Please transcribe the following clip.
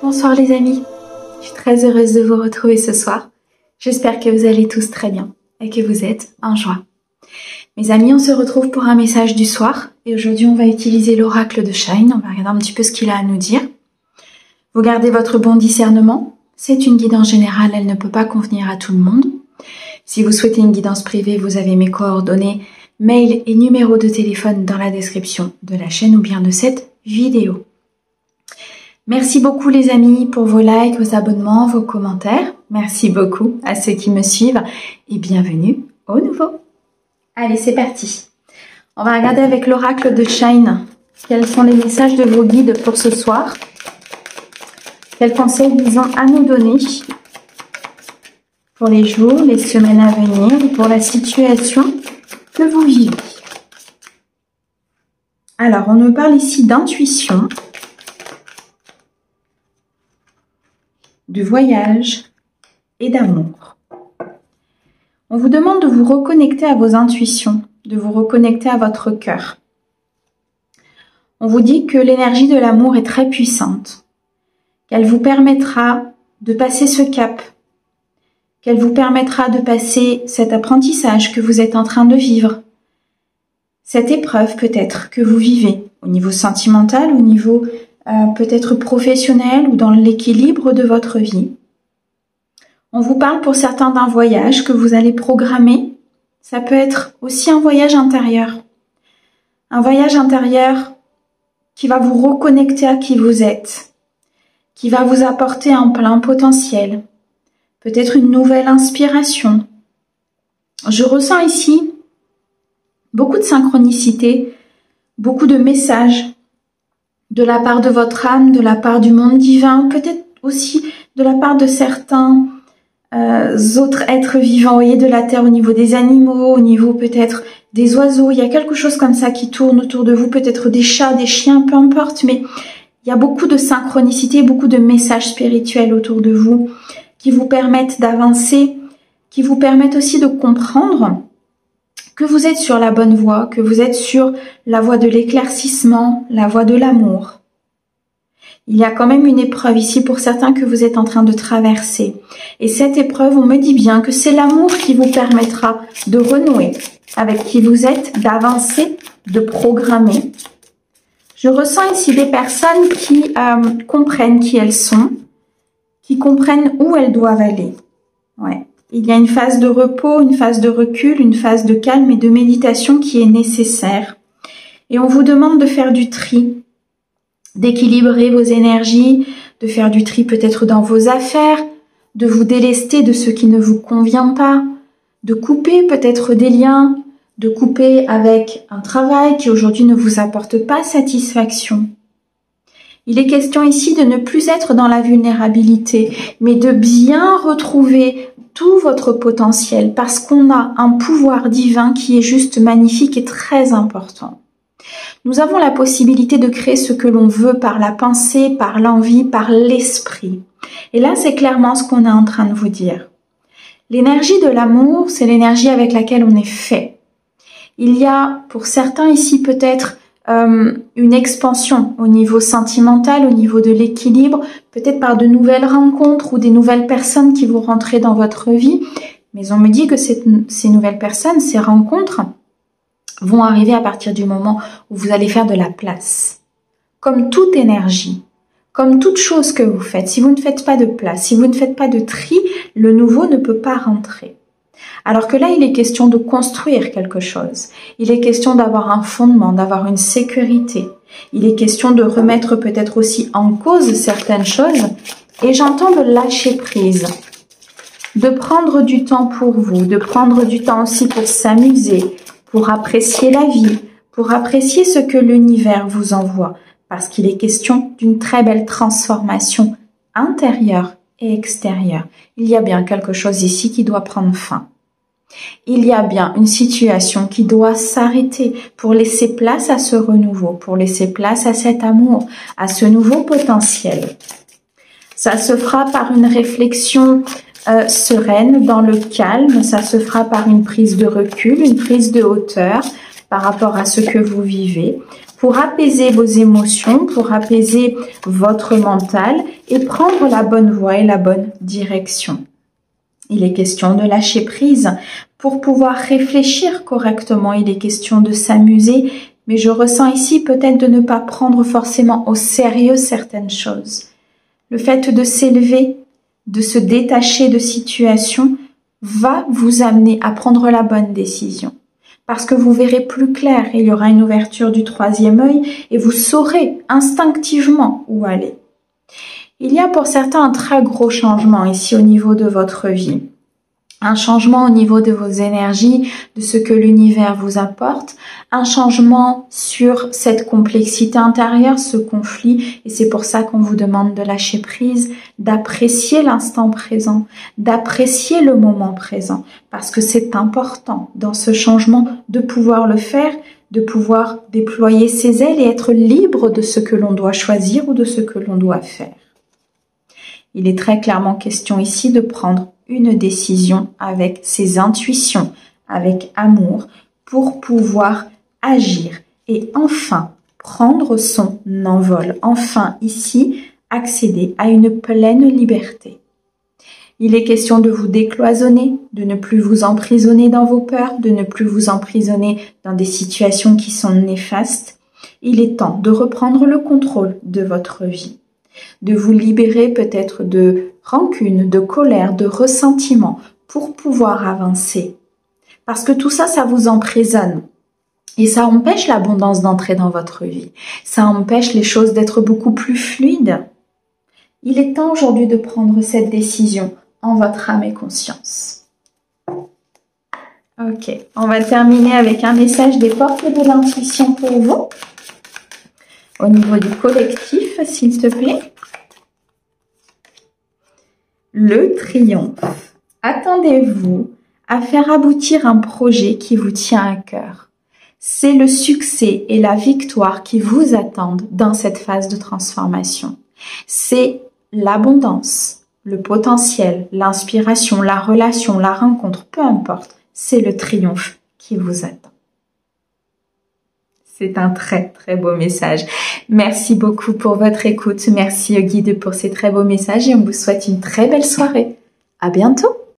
Bonsoir les amis, je suis très heureuse de vous retrouver ce soir. J'espère que vous allez tous très bien et que vous êtes en joie. Mes amis, on se retrouve pour un message du soir et aujourd'hui on va utiliser l'oracle de Shine. On va regarder un petit peu ce qu'il a à nous dire. Vous gardez votre bon discernement. C'est une guidance générale, elle ne peut pas convenir à tout le monde. Si vous souhaitez une guidance privée, vous avez mes coordonnées, mail et numéro de téléphone dans la description de la chaîne ou bien de cette vidéo. Merci beaucoup les amis pour vos likes, vos abonnements, vos commentaires. Merci beaucoup à ceux qui me suivent et bienvenue au nouveau. Allez, c'est parti. On va regarder avec l'oracle de Shine quels sont les messages de vos guides pour ce soir. Quels conseils ils ont à nous donner pour les jours, les semaines à venir, pour la situation que vous vivez. Alors, on nous parle ici d'intuition, de voyage et d'amour. On vous demande de vous reconnecter à vos intuitions, de vous reconnecter à votre cœur. On vous dit que l'énergie de l'amour est très puissante, qu'elle vous permettra de passer ce cap, qu'elle vous permettra de passer cet apprentissage que vous êtes en train de vivre, cette épreuve peut-être que vous vivez au niveau sentimental, au niveau peut-être professionnel ou dans l'équilibre de votre vie. On vous parle pour certains d'un voyage que vous allez programmer. Ça peut être aussi un voyage intérieur. Un voyage intérieur qui va vous reconnecter à qui vous êtes, qui va vous apporter un plein potentiel, peut-être une nouvelle inspiration. Je ressens ici beaucoup de synchronicité, beaucoup de messages de la part de votre âme, de la part du monde divin, peut-être aussi de la part de certains autres êtres vivants, vous voyez, de la terre, au niveau des animaux, au niveau peut-être des oiseaux. Il y a quelque chose comme ça qui tourne autour de vous, peut-être des chats, des chiens, peu importe, mais il y a beaucoup de synchronicité, beaucoup de messages spirituels autour de vous qui vous permettent d'avancer, qui vous permettent aussi de comprendre que vous êtes sur la bonne voie, que vous êtes sur la voie de l'éclaircissement, la voie de l'amour. Il y a quand même une épreuve ici pour certains que vous êtes en train de traverser. Et cette épreuve, on me dit bien que c'est l'amour qui vous permettra de renouer avec qui vous êtes, d'avancer, de programmer. Je ressens ici des personnes qui comprennent qui elles sont, qui comprennent où elles doivent aller. Ouais. Il y a une phase de repos, une phase de recul, une phase de calme et de méditation qui est nécessaire. Et on vous demande de faire du tri, d'équilibrer vos énergies, de faire du tri peut-être dans vos affaires, de vous délester de ce qui ne vous convient pas, de couper peut-être des liens, de couper avec un travail qui aujourd'hui ne vous apporte pas satisfaction. Il est question ici de ne plus être dans la vulnérabilité, mais de bien retrouver tout votre potentiel parce qu'on a un pouvoir divin qui est juste magnifique et très important. Nous avons la possibilité de créer ce que l'on veut par la pensée, par l'envie, par l'esprit. Et là, c'est clairement ce qu'on est en train de vous dire. L'énergie de l'amour, c'est l'énergie avec laquelle on est fait. Il y a pour certains ici peut-être une expansion au niveau sentimental, au niveau de l'équilibre, peut-être par de nouvelles rencontres ou des nouvelles personnes qui vont rentrer dans votre vie. Mais on me dit que ces nouvelles personnes, ces rencontres, vont arriver à partir du moment où vous allez faire de la place. Comme toute énergie, comme toute chose que vous faites, si vous ne faites pas de place, si vous ne faites pas de tri, le nouveau ne peut pas rentrer. Alors que là, il est question de construire quelque chose. Il est question d'avoir un fondement, d'avoir une sécurité. Il est question de remettre peut-être aussi en cause certaines choses. Et j'entends de lâcher prise, de prendre du temps pour vous, de prendre du temps aussi pour s'amuser, pour apprécier la vie, pour apprécier ce que l'univers vous envoie. Parce qu'il est question d'une très belle transformation intérieure et extérieure. Il y a bien quelque chose ici qui doit prendre fin. Il y a bien une situation qui doit s'arrêter pour laisser place à ce renouveau, pour laisser place à cet amour, à ce nouveau potentiel. Ça se fera par une réflexion sereine, dans le calme, ça se fera par une prise de recul, une prise de hauteur, par rapport à ce que vous vivez, pour apaiser vos émotions, pour apaiser votre mental et prendre la bonne voie et la bonne direction. Il est question de lâcher prise pour pouvoir réfléchir correctement. Il est question de s'amuser, mais je ressens ici peut-être de ne pas prendre forcément au sérieux certaines choses. Le fait de s'élever, de se détacher de situations va vous amener à prendre la bonne décision. Parce que vous verrez plus clair, il y aura une ouverture du troisième œil et vous saurez instinctivement où aller. Il y a pour certains un très gros changement ici au niveau de votre vie. Un changement au niveau de vos énergies, de ce que l'univers vous apporte, un changement sur cette complexité intérieure, ce conflit, et c'est pour ça qu'on vous demande de lâcher prise, d'apprécier l'instant présent, d'apprécier le moment présent, parce que c'est important dans ce changement de pouvoir le faire, de pouvoir déployer ses ailes et être libre de ce que l'on doit choisir ou de ce que l'on doit faire. Il est très clairement question ici de prendre une décision avec ses intuitions, avec amour, pour pouvoir agir et enfin prendre son envol. Enfin ici, accéder à une pleine liberté. Il est question de vous décloisonner, de ne plus vous emprisonner dans vos peurs, de ne plus vous emprisonner dans des situations qui sont néfastes. Il est temps de reprendre le contrôle de votre vie, de vous libérer peut-être de rancune, de colère, de ressentiment pour pouvoir avancer. Parce que tout ça, ça vous emprisonne. Et ça empêche l'abondance d'entrer dans votre vie. Ça empêche les choses d'être beaucoup plus fluides. Il est temps aujourd'hui de prendre cette décision en votre âme et conscience. Ok, on va terminer avec un message des portes de l'intuition pour vous. Au niveau du collectif, s'il te plaît. Le triomphe. Attendez-vous à faire aboutir un projet qui vous tient à cœur. C'est le succès et la victoire qui vous attendent dans cette phase de transformation. C'est l'abondance, le potentiel, l'inspiration, la relation, la rencontre, peu importe. C'est le triomphe qui vous attend. C'est un très très beau message. Merci beaucoup pour votre écoute. Merci au guide pour ces très beaux messages et on vous souhaite une très belle soirée. À bientôt.